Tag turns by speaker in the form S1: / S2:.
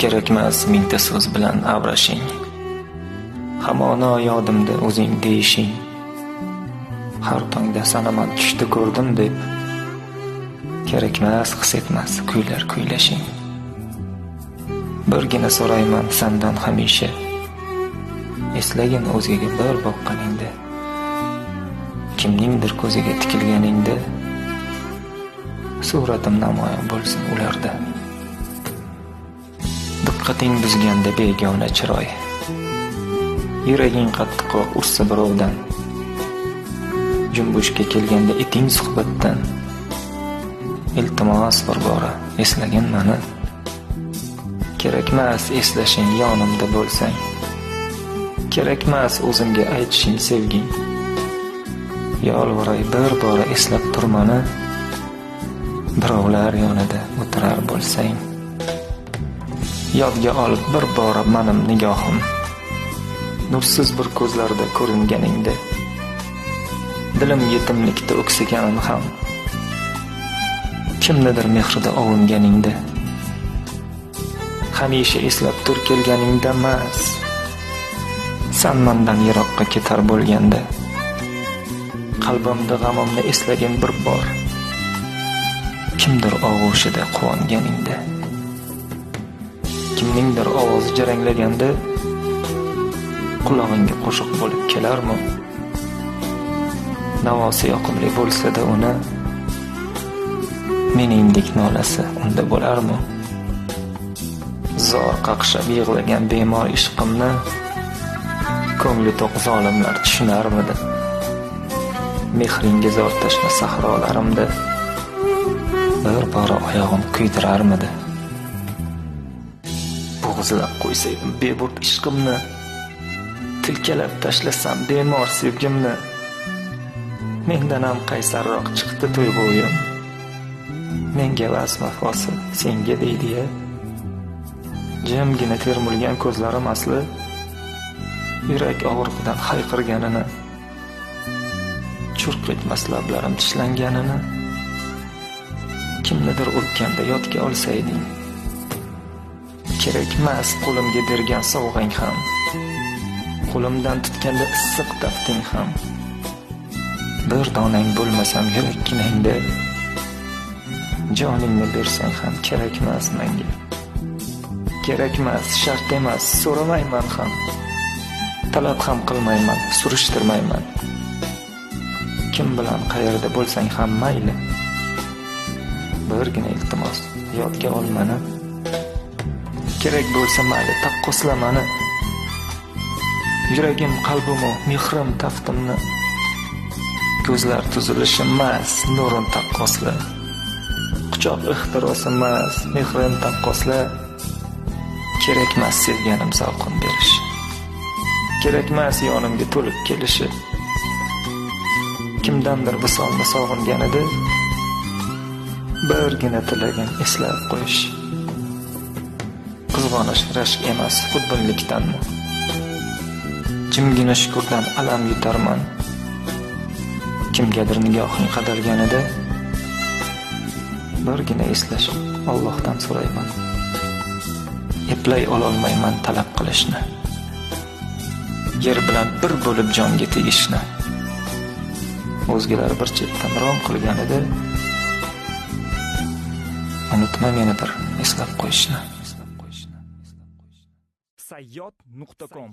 S1: kerakmas mingta so'z bilan avrashing. Hamono yodimda o'zing deyishing. Har tongda sanaman tushdi ko'rdim deb, kerakmas his etmas kuylar kuylashing. Birgina so'rayman sendan hamisha, eslagin o'zgaga bir boqqaningda. Kimningdir ko'ziga tikilganingda, suratim namoyon bo'lsin ularda. Diqqating buzganda begona chiroy, yuraging qattiqroq ursa birovdan, jumbushga kelganda eting suhbatdan, iltimos bir bora eslagin mani. Kerakmas eslashing yonimda bo'lsang, kerakmas o'zimga aytishing sevging. Yolvoray bir bora eslab turmani, birovlar yonida o'tirar bo'lsang. Yodga olib bir bora menim nigohim, nursiz bir ko'zlarda ko'ringaningda. Dilim yetimlikda o'ksiganim ham, kimnidir mehrida ovunganingda. Hamisha eslab tur kelganingda mas, sen mendan yiroqqa ketar bo'lganda. Qalbimda g'amimni eslagin bir bor, kimdir og'ushida quvonganingda. Kimningdir ovozi jaranglaganda, qulog'ingga qo'shiq bo'lib kelarmi? Navosi yoqimli bo'lsa-da uni, meningdek nolasi unda bo'larmi? Zor qaqshab yig'lagan bemor ishqimni, ko'ngli to'q zolimlar tushunarmidi? Mehringga zor tashna sahrolarimda, bir bora oyog'im kuydirarmidi? Bo'g'izlab qo'ysaydim beburt ishqimni, tilkalab tashlasam bemor sevgimni. Mendan ham qaysarroq chiqdi tuyg'uyim, menga vas vafosi senga deydi-ya. Jimgina termulgan ko'zlarim asli, yurak og'riqdan hayqirganini, churq etmas lablarim tishlanganini. Kimnidir o'tganda yodga olsayding, kerakmas qo'limga bergan sovg'ang ham, qo'limdan tutganda issiq tafting ham. Bir donang bo'lmasam yurakkinangda, joningni bersang ham kerakmas menga. Kerakmas, shart emas, so'ramayman ham, talab ham qilmayman, surishtirmayman. Kim bilan qayerda bo'lsang ham mayli, birgina iltimos yodga ol mani. Kerak bo'lsa mayli taqqosla mani, yuragim qalbim mehrim taftimni. Ko'zlar tuzilishi emas, nurin taqqosla, quchoq ixtirosi emas, mehrim taqqosla. Kerakmas sevganim zavqin berish, kerakmas yonimga to'lib kelishi. Kimdandir visolni sog'inganida, birgina tilagim eslab qo'yish. Qizg'onish rashk emas, xudbinlikdanmi? Jimgina shukurdan alam yutarman. Kimgadir nigohing qadalganida, birgina eslash Allohdan so'rayman. Eplay ololmayman talab qilishni, yer bilan bir bo'lib jonga tegishni. O'zgalar bir chetdan rom qilganida, unutma meni bir eslab qo'yishni.
S2: sayyod.com